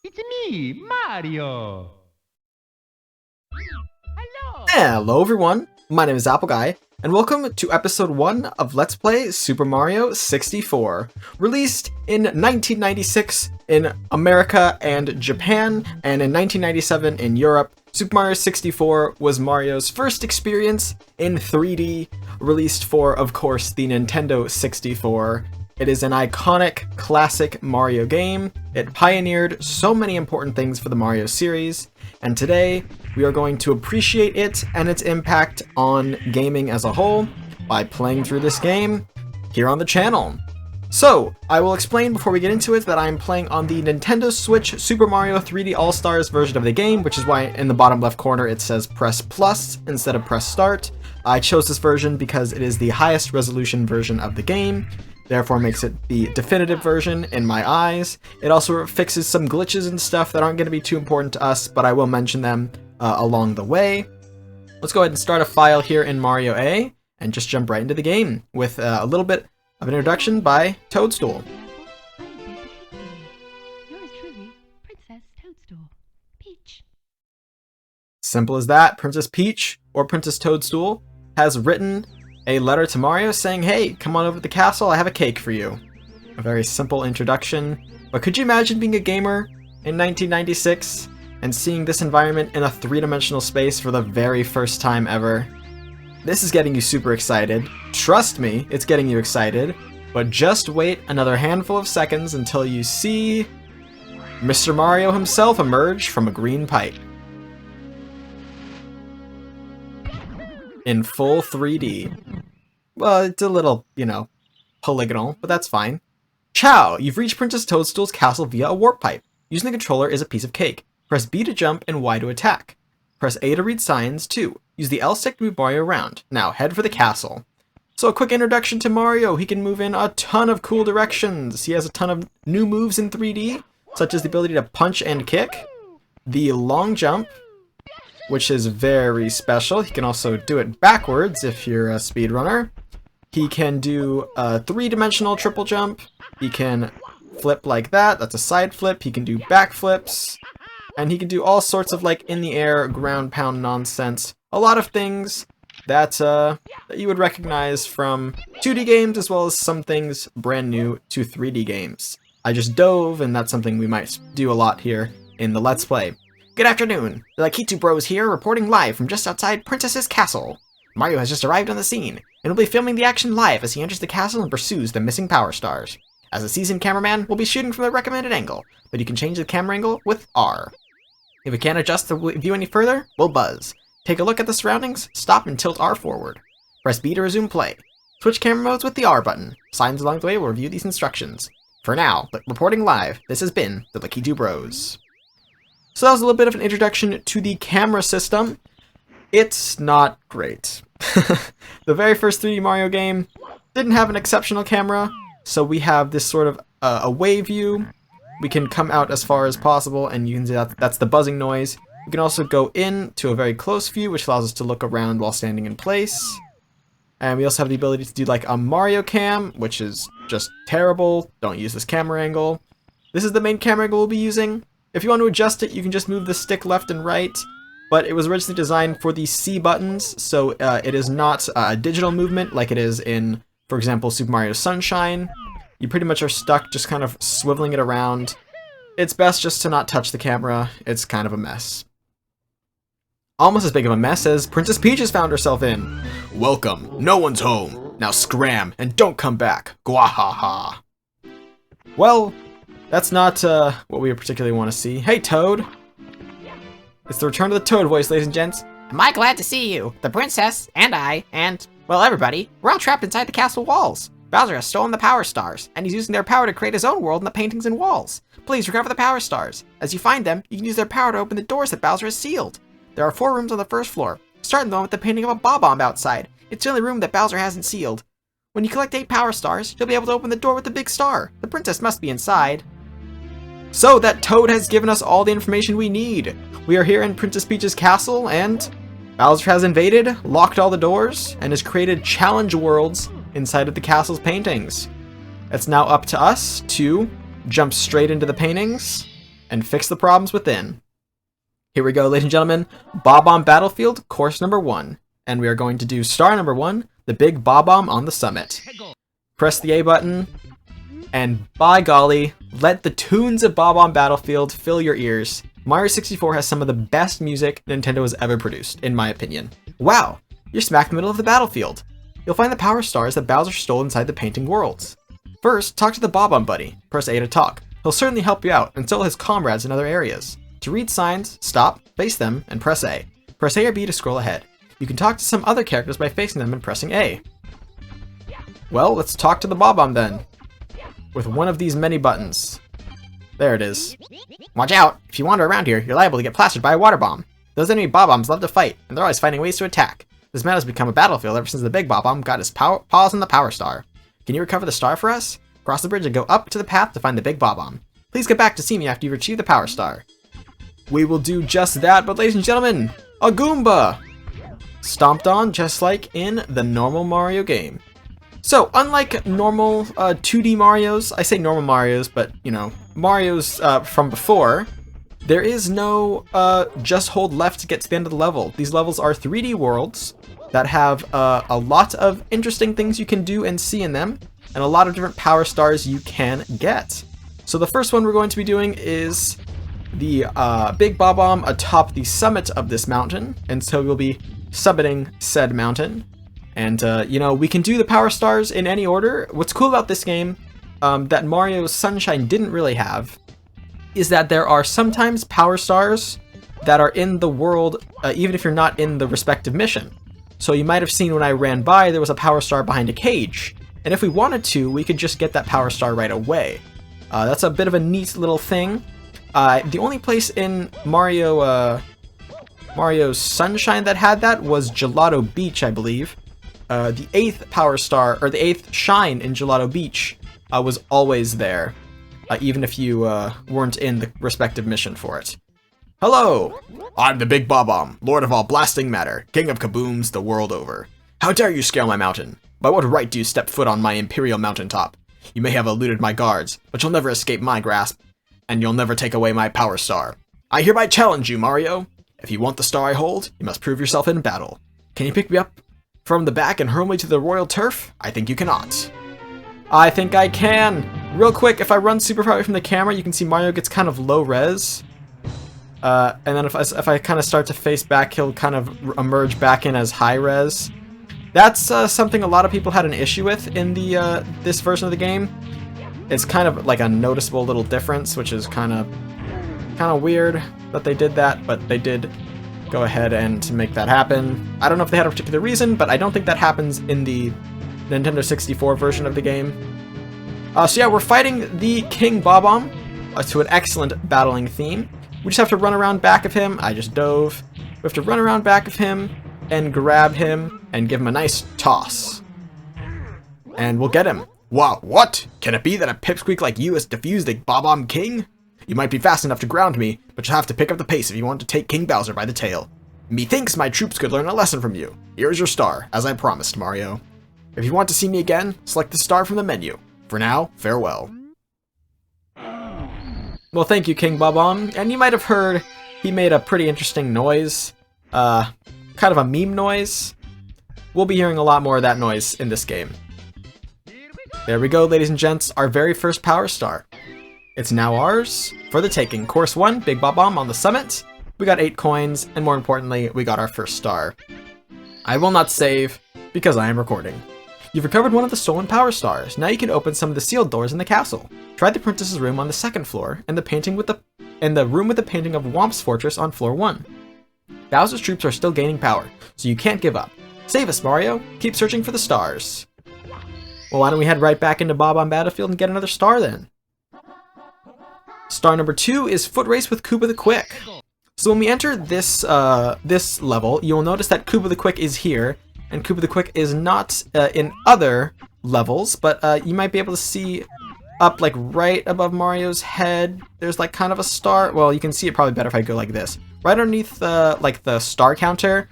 It's me, Mario! Hello! Hello everyone, my name is Apple Guy, and welcome to episode 1 of Let's Play Super Mario 64. Released in 1996 in America and Japan, and in 1997 in Europe, Super Mario 64 was Mario's first experience in 3D, released for, of course, the Nintendo 64. It is an iconic, classic Mario game. It pioneered so many important things for the Mario series, and today we are going to appreciate it and its impact on gaming as a whole by playing through this game here on the channel. So, I will explain before we get into it that I am playing on the Nintendo Switch Super Mario 3D All-Stars version of the game, which is why in the bottom left corner it says press plus instead of press start. I chose this version because it is the highest resolution version of the game, therefore makes it the definitive version in my eyes. It also fixes some glitches and stuff that aren't going to be too important to us, but I will mention them along the way. Let's go ahead and start a file here in Mario A, and just jump right into the game with a little bit of an introduction by Toadstool. Yours truly, Princess Toadstool. Peach. Simple as that. Princess Peach, or Princess Toadstool, has written a letter to Mario saying, hey, come on over to the castle, I have a cake for you. A very simple introduction, but could you imagine being a gamer in 1996 and seeing this environment in a three-dimensional space for the very first time ever? This is getting you super excited. Trust me, it's getting you excited, but just wait another handful of seconds until you see Mr. Mario himself emerge from a green pipe. In full 3D. Well, it's a little, polygonal, but that's fine. Ciao! You've reached Princess Toadstool's castle via a warp pipe. Using the controller is a piece of cake. Press B to jump and Y to attack. Press A to read signs, too. Use the L stick to move Mario around. Now, head for the castle. So a quick introduction to Mario. He can move in a ton of cool directions. He has a ton of new moves in 3D, such as the ability to punch and kick, the long jump, which is very special. He can also do it backwards if you're a speedrunner. He can do a three-dimensional triple jump. He can flip like that. That's a side flip. He can do back flips. And he can do all sorts of in-the-air ground pound nonsense. A lot of things that you would recognize from 2D games, as well as some things brand new to 3D games. I just dove, and that's something we might do a lot here in the Let's Play. Good afternoon, the Lakitu Bros here, reporting live from just outside Princess's castle. Mario has just arrived on the scene, and will be filming the action live as he enters the castle and pursues the missing Power Stars. As a seasoned cameraman, we'll be shooting from the recommended angle, but you can change the camera angle with R. If we can't adjust the view any further, we'll buzz. Take a look at the surroundings, stop and tilt R forward. Press B to resume play. Switch camera modes with the R button. Signs along the way will review these instructions. For now, reporting live, this has been the Lakitu Bros. So that was a little bit of an introduction to the camera system. It's not great. The very first 3D Mario game didn't have an exceptional camera, so we have this sort of away view. We can come out as far as possible, and you can see that's the buzzing noise. We can also go in to a very close view, which allows us to look around while standing in place. And we also have the ability to do a Mario cam, which is just terrible. Don't use this camera angle. This is the main camera angle we'll be using. If you want to adjust it, you can just move the stick left and right, but it was originally designed for the C buttons, so it is not a digital movement like it is in, for example, Super Mario Sunshine. You pretty much are stuck just kind of swiveling it around. It's best just to not touch the camera. It's kind of a mess. Almost as big of a mess as Princess Peach has found herself in. Welcome, no one's home. Now scram and don't come back. Gwahaha. Well, that's not what we particularly want to see. Hey, Toad! It's the return of the Toad voice, ladies and gents. Am I glad to see you? The princess, and I, and, well, everybody, we're all trapped inside the castle walls. Bowser has stolen the Power Stars, and he's using their power to create his own world in the paintings and walls. Please recover the Power Stars. As you find them, you can use their power to open the doors that Bowser has sealed. There are 4 rooms on the first floor, starting the one with the painting of a Bob-Omb outside. It's the only room that Bowser hasn't sealed. When you collect 8 Power Stars, you'll be able to open the door with the big star. The princess must be inside. So that Toad has given us all the information we need. We are here in Princess Peach's castle, and Bowser has invaded, locked all the doors, and has created challenge worlds inside of the castle's paintings. It's now up to us to jump straight into the paintings and fix the problems within. Here we go, ladies and gentlemen. Bob-Omb Battlefield, course number 1. And we are going to do star number 1, the big Bob-Omb on the summit. Press the A button, and by golly, let the tunes of Bob-Omb Battlefield fill your ears. Mario 64 has some of the best music Nintendo has ever produced, in my opinion. Wow, you're smack in the middle of the battlefield. You'll find the power stars that Bowser stole inside the painting worlds. First, talk to the Bob-Omb buddy. Press A to talk. He'll certainly help you out, and so will his comrades in other areas. To read signs, stop, face them, and press A. Press A or B to scroll ahead. You can talk to some other characters by facing them and pressing A. Well, let's talk to the Bob-Omb then, with one of these many buttons. There it is. Watch out! If you wander around here, you're liable to get plastered by a water bomb. Those enemy Bob-Ombs love to fight, and they're always finding ways to attack. This map has become a battlefield ever since the big Bob-Omb got his paws on the Power Star. Can you recover the star for us? Cross the bridge and go up to the path to find the big Bob-Omb. Please get back to see me after you've achieved the Power Star. We will do just that, but ladies and gentlemen, a Goomba! Stomped on just like in the normal Mario game. So, unlike normal 2D Marios, I say normal Marios, but, you know, Marios from before, there is no just hold left to get to the end of the level. These levels are 3D worlds that have a lot of interesting things you can do and see in them, and a lot of different power stars you can get. So the first one we're going to be doing is the big Bob-Omb atop the summit of this mountain, and so we'll be summiting said mountain. And, you know, we can do the power stars in any order. What's cool about this game that Mario Sunshine didn't really have is that there are sometimes power stars that are in the world, even if you're not in the respective mission. So you might have seen when I ran by, there was a power star behind a cage. And if we wanted to, we could just get that power star right away. That's a bit of a neat little thing. The only place in Mario Sunshine that had that was Gelato Beach, I believe. The 8th power star, or the 8th shine in Gelato Beach was always there, even if you weren't in the respective mission for it. Hello! I'm the big Bob-Omb, Lord of all blasting matter, King of kabooms the world over. How dare you scale my mountain? By what right do you step foot on my imperial mountaintop? You may have eluded my guards, but you'll never escape my grasp, and you'll never take away my power star. I hereby challenge you, Mario! If you want the star I hold, you must prove yourself in battle. Can you pick me up from the back and hurl me to the royal turf? I think you cannot. I think I can! Real quick, if I run super far away from the camera, you can see Mario gets kind of low res. And then if I kind of start to face back, he'll kind of emerge back in as high res. That's something a lot of people had an issue with in the this version of the game. It's kind of like a noticeable little difference, which is kind of weird that they did that, but they did go ahead and make that happen. I don't know if they had a particular reason, but I don't think that happens in the Nintendo 64 version of the game. So yeah, we're fighting the King Bob-Omb to an excellent battling theme. We just have to run around back of him. I just dove. We have to run around back of him and grab him and give him a nice toss. And we'll get him. Wow, what? Can it be that a pipsqueak like you has defused the Bob-Omb King? You might be fast enough to ground me, but you'll have to pick up the pace if you want to take King Bowser by the tail. Methinks my troops could learn a lesson from you. Here is your star, as I promised, Mario. If you want to see me again, select the star from the menu. For now, farewell. Well, thank you, King Bob-Omb, and you might have heard he made a pretty interesting noise. Kind of a meme noise. We'll be hearing a lot more of that noise in this game. There we go, ladies and gents, our very first power star. It's now ours for the taking. Course 1, Big Bob-Omb on the summit. We got 8 coins, and more importantly, we got our first star. I will not save, because I am recording. You've recovered one of the stolen power stars. Now you can open some of the sealed doors in the castle. Try the princess's room on the 2nd floor, and the room with the painting of Whomp's fortress on floor 1. Bowser's troops are still gaining power, so you can't give up. Save us, Mario! Keep searching for the stars. Well, why don't we head right back into Bob-Omb Battlefield and get another star then? Star number 2 is Footrace with Koopa the Quick. So when we enter this this level, you will notice that Koopa the Quick is here, and Koopa the Quick is not in other levels, but you might be able to see up like right above Mario's head, there's like kind of a star. Well, you can see it probably better if I go like this. Right underneath like the star counter,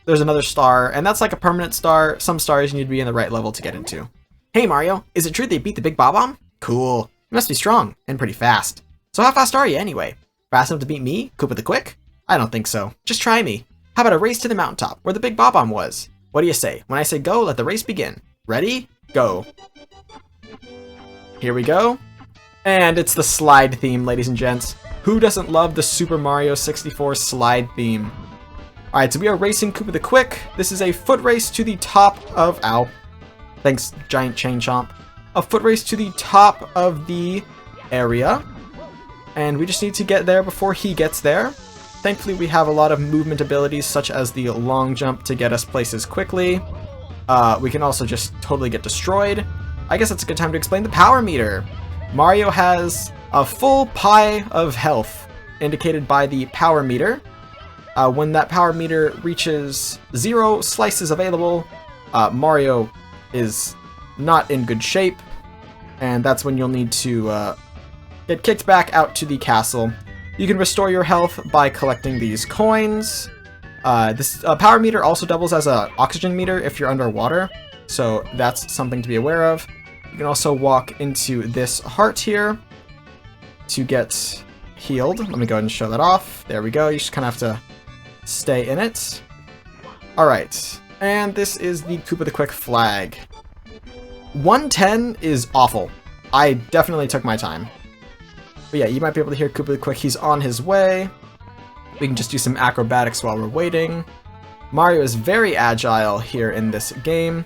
there's another star, and that's like a permanent star. Some stars you need to be in the right level to get into. Hey Mario, is it true they beat the big Bob-Omb? Cool. You must be strong, and pretty fast. So how fast are you anyway? Fast enough to beat me, Koopa the Quick? I don't think so. Just try me. How about a race to the mountaintop, where the big Bob-Omb was? What do you say? When I say go, let the race begin. Ready? Go. Here we go. And it's the slide theme, ladies and gents. Who doesn't love the Super Mario 64 slide theme? Alright, so we are racing Koopa the Quick. This is a foot race to the top of... Ow. Thanks, Giant Chain Chomp. A foot race to the top of the area. And we just need to get there before he gets there. Thankfully, we have a lot of movement abilities, such as the long jump to get us places quickly. We can also just totally get destroyed. I guess it's a good time to explain the power meter. Mario has a full pie of health, indicated by the power meter. When that power meter reaches 0 slices available, Mario is not in good shape, and that's when you'll need to get kicked back out to the castle. You can restore your health by collecting these coins. This power meter also doubles as an oxygen meter if you're underwater, so that's something to be aware of. You can also walk into this heart here to get healed. Let me go ahead and show that off. There we go. You just kind of have to stay in it. Alright, and this is the Koopa the Quick flag. 110 is awful. I definitely took my time. But yeah, you might be able to hear Koopa the Quick. He's on his way. We can just do some acrobatics while we're waiting. Mario is very agile here in this game,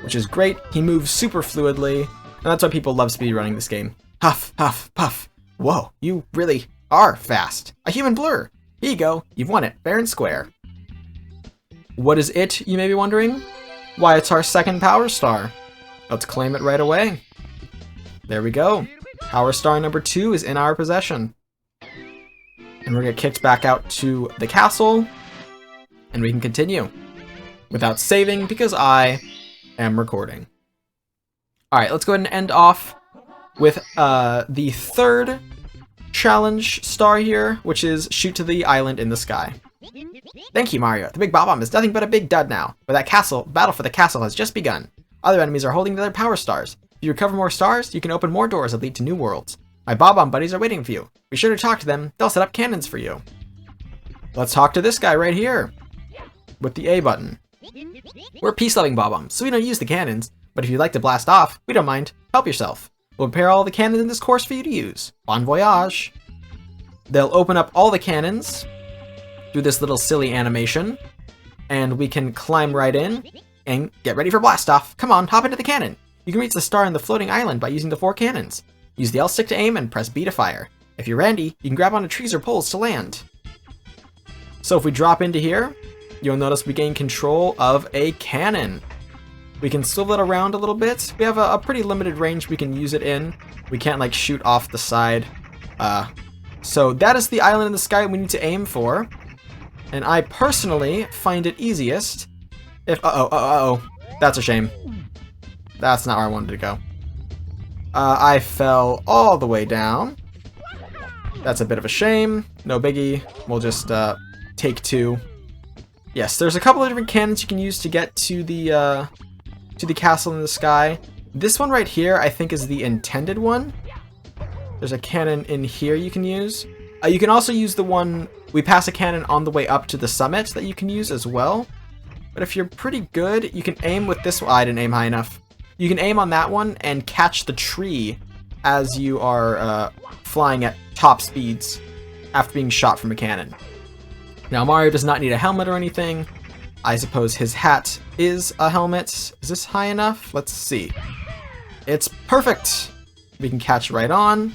which is great. He moves super fluidly, and that's why people love speedrunning this game. Huff, huff, puff. Whoa, you really are fast. A human blur. Here you go. You've won it, fair and square. What is it, you may be wondering? Why, it's our second Power Star. Let's claim it right away. There we go. Power Star number 2 is in our possession. And we're going to get kicked back out to the castle, and we can continue without saving because I am recording. Alright, let's go ahead and end off with the third challenge star here, which is shoot to the island in the sky. Thank you, Mario. The big Bob-Omb is nothing but a big dud now, but that battle for the castle has just begun. Other enemies are holding their power stars. If you recover more stars, you can open more doors that lead to new worlds. My Bob-Omb buddies are waiting for you. Be sure to talk to them. They'll set up cannons for you. Let's talk to this guy right here with the A button. We're peace-loving Bob-Ombs, so we don't use the cannons, but if you'd like to blast off, we don't mind. Help yourself. We'll prepare all the cannons in this course for you to use. Bon voyage. They'll open up all the cannons through this little silly animation, and we can climb right in and get ready for blast off. Come on, hop into the cannon. You can reach the star on the floating island by using the 4 cannons. Use the L stick to aim and press B to fire. If you're Randy, you can grab onto trees or poles to land. So if we drop into here, you'll notice we gain control of a cannon. We can swivel it around a little bit. We have a pretty limited range we can use it in. We can't like shoot off the side. So that is the island in the sky we need to aim for. And I personally find it easiest if... That's a shame. That's not where I wanted to go. I fell all the way down. That's a bit of a shame. No biggie. We'll just take 2. Yes, there's a couple of different cannons you can use to get to the castle in the sky. This one right here, I think, is the intended one. There's a cannon in here you can use. You can also use the one... We pass a cannon on the way up to the summit that you can use as well. But if you're pretty good, you can aim with this one. I didn't aim high enough. You can aim on that one and catch the tree as you are flying at top speeds after being shot from a cannon. Now, Mario does not need a helmet or anything. I suppose his hat is a helmet. Is this high enough? Let's see. It's perfect. We can catch right on.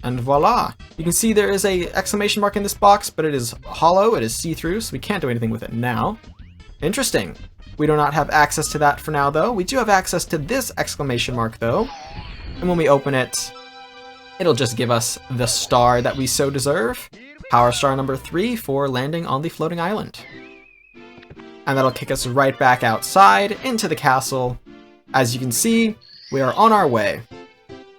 And voila. You can see there is a exclamation mark in this box, but it is hollow. It is see-through, so we can't do anything with it now. Interesting. We do not have access to that for now, though. We do have access to this exclamation mark, though. And when we open it, it'll just give us the star that we so deserve. Power Star number 3 for landing on the floating island. And that'll kick us right back outside into the castle. As you can see, we are on our way.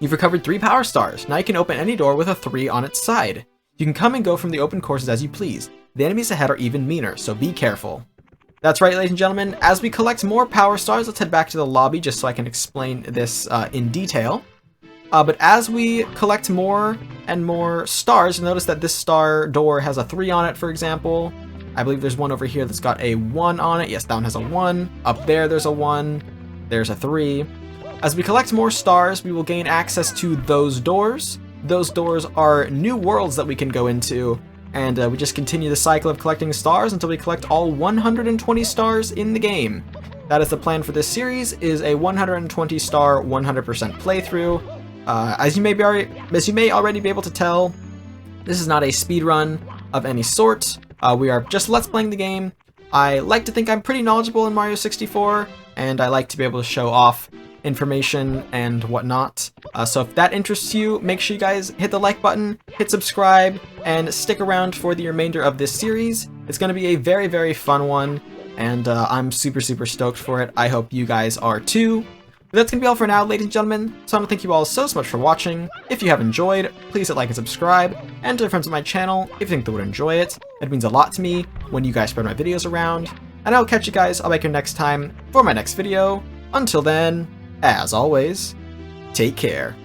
You've recovered 3 Power Stars. Now you can open any door with a 3 on its side. You can come and go from the open courses as you please. The enemies ahead are even meaner, so be careful. That's right, ladies and gentlemen. As we collect more Power Stars, let's head back to the lobby just so I can explain this in detail. But as we collect more and more stars, you'll notice that this star door has a 3 on it, for example. I believe there's one over here that's got a 1 on it. Yes, that one has a 1. Up there's a 1. There's a 3. As we collect more stars, we will gain access to those doors. Those doors are new worlds that we can go into, and we just continue the cycle of collecting stars until we collect all 120 stars in the game. That is the plan for this series, is a 120 star, 100% playthrough. As you may already be able to tell, this is not a speedrun of any sort. We are just let's playing the game. I like to think I'm pretty knowledgeable in Mario 64, and I like to be able to show off information and whatnot. So if that interests you, make sure you guys hit the like button, hit subscribe, and stick around for the remainder of this series. It's going to be a very, very fun one, and I'm super, super stoked for it. I hope you guys are too. But that's going to be all for now, ladies and gentlemen, so I want to thank you all so much for watching. If you have enjoyed, please hit like and subscribe, and tell your friends on my channel if you think they would enjoy it. It means a lot to me when you guys spread my videos around, and I'll catch you guys all back here next time for my next video. Until then, as always, take care.